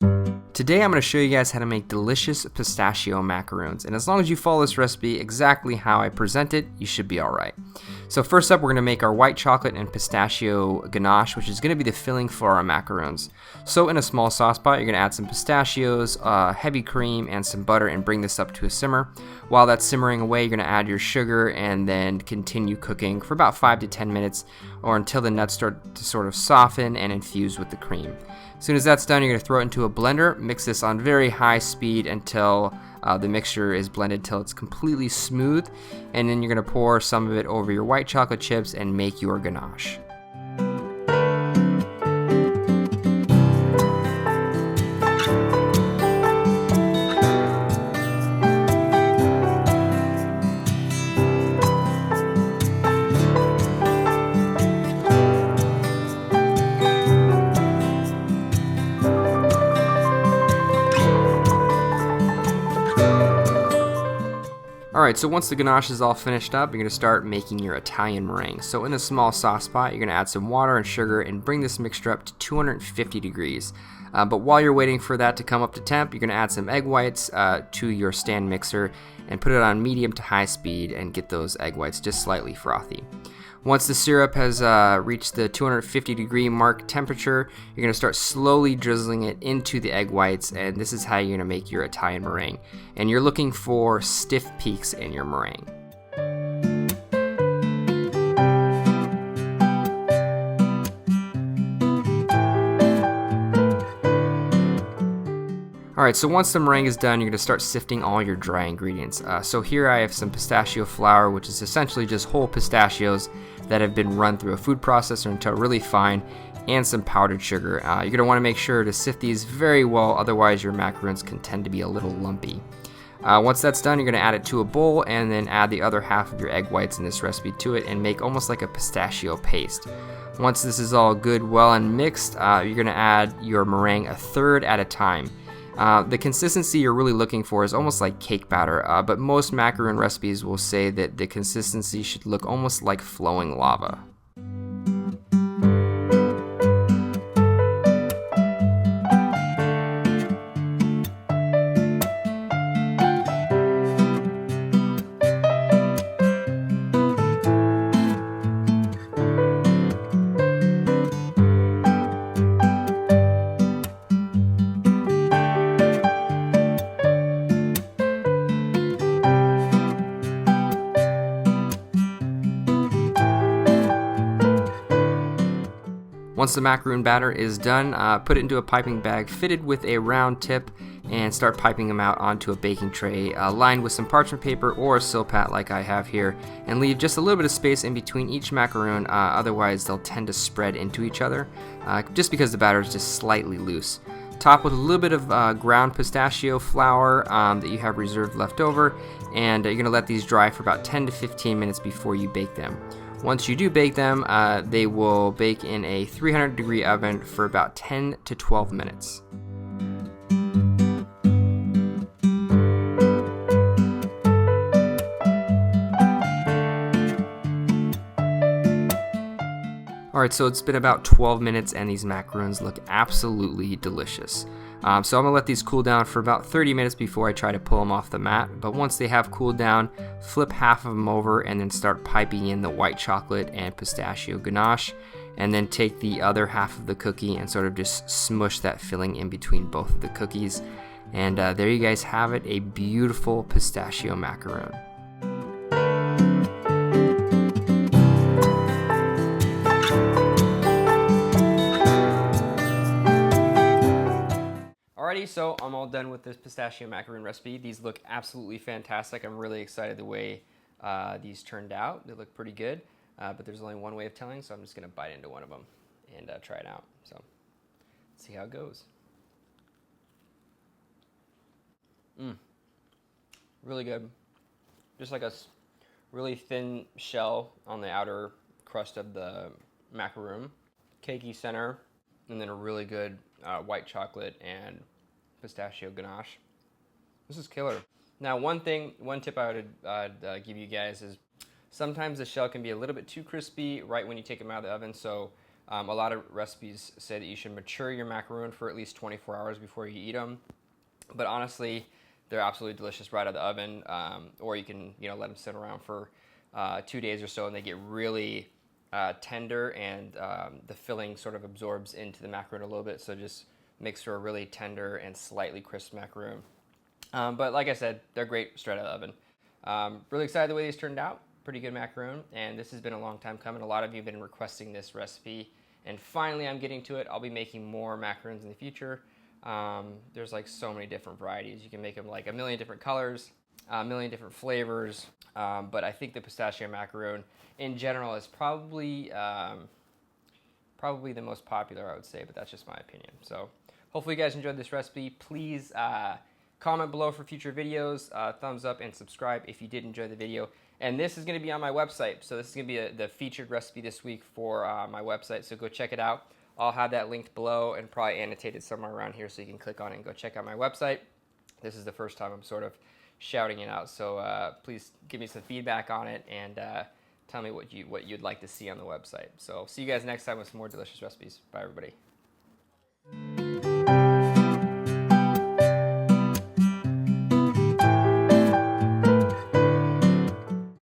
Today I'm going to show you guys how to make delicious pistachio macaroons, and as long as you follow this recipe exactly how I present it, you should be alright. So first up, we're going to make our white chocolate and pistachio ganache, which is going to be the filling for our macaroons. So in a small sauce pot, you're going to add some pistachios, heavy cream, and some butter, and bring this up to a simmer. While that's simmering away, you're going to add your sugar and then continue cooking for about 5 to 10 minutes, or until the nuts start to sort of soften and infuse with the cream. As soon as that's done, you're going to throw it into a blender, mix this on very high speed until the mixture is blended till it's completely smooth, and then you're going to pour some of it over your white chocolate chips and make your ganache. Alright, so once the ganache is all finished up, you're going to start making your Italian meringue. So in a small sauce pot, you're going to add some water and sugar and bring this mixture up to 250 degrees. But while you're waiting for that to come up to temp, you're going to add some egg whites to your stand mixer and put it on medium to high speed and get those egg whites just slightly frothy. Once the syrup has reached the 250 degree mark temperature, you're going to start slowly drizzling it into the egg whites, and this is how you're going to make your Italian meringue. And you're looking for stiff peaks in your meringue. Alright, so once the meringue is done, you're going to start sifting all your dry ingredients. So here I have some pistachio flour, which is essentially just whole pistachios that have been run through a food processor until really fine, and some powdered sugar. You're going to want to make sure to sift these very well, otherwise your macaroons can tend to be a little lumpy. Once that's done, you're going to add it to a bowl and then add the other half of your egg whites in this recipe to it and make almost like a pistachio paste. Once this is all good, well and mixed, you're going to add your meringue a third at a time. The consistency you're really looking for is almost like cake batter, but most macaroon recipes will say that the consistency should look almost like flowing lava. Once the macaroon batter is done, put it into a piping bag fitted with a round tip and start piping them out onto a baking tray lined with some parchment paper or a silpat like I have here, and leave just a little bit of space in between each macaroon, otherwise they'll tend to spread into each other just because the batter is just slightly loose. Top with a little bit of ground pistachio flour that you have reserved left over, and you're going to let these dry for about 10 to 15 minutes before you bake them. Once you do bake them, they will bake in a 300 degree oven for about 10 to 12 minutes. Alright, so it's been about 12 minutes and these macaroons look absolutely delicious. So I'm going to let these cool down for about 30 minutes before I try to pull them off the mat. But once they have cooled down, flip half of them over and then start piping in the white chocolate and pistachio ganache. And then take the other half of the cookie and sort of just smush that filling in between both of the cookies. And there you guys have it, a beautiful pistachio macaroon. Alrighty, so I'm all done with this pistachio macaroon recipe. These look absolutely fantastic. I'm really excited the way these turned out. They look pretty good, but there's only one way of telling, so I'm just going to bite into one of them and try it out. So let's see how it goes. Really good. Just like a really thin shell on the outer crust of the macaroon, cakey center, and then a really good white chocolate and pistachio ganache. This is killer. Now, one tip I would give you guys is sometimes the shell can be a little bit too crispy right when you take them out of the oven, so A lot of recipes say that you should mature your macaroon for at least 24 hours before you eat them. But honestly, they're absolutely delicious right out of the oven. Or you can, let them sit around for 2 days or so, and they get really tender, and the filling sort of absorbs into the macaroon a little bit. So it just makes for a really tender and slightly crisp macaroon. But like I said, they're great straight out of the oven. Really excited the way these turned out. Pretty good macaroon, and this has been a long time coming. A lot of you have been requesting this recipe, and finally I'm getting to it. I'll be making more macaroons in the future. There's like so many different varieties. You can make them like a million different colors, a million different flavors, but I think the pistachio macaroon in general is probably the most popular, I would say, but that's just my opinion. So hopefully you guys enjoyed this recipe. Please comment below for future videos, thumbs up, and subscribe if you did enjoy the video. And this is going to be on my website, so this is going to be the featured recipe this week for my website, so go check it out. I'll have that linked below and probably annotated somewhere around here, so you can click on it and go check out my website. This is the first time I'm sort of shouting it out, so please give me some feedback on it, and tell me what you'd like to see on the website. So see you guys next time with some more delicious recipes. Bye, everybody.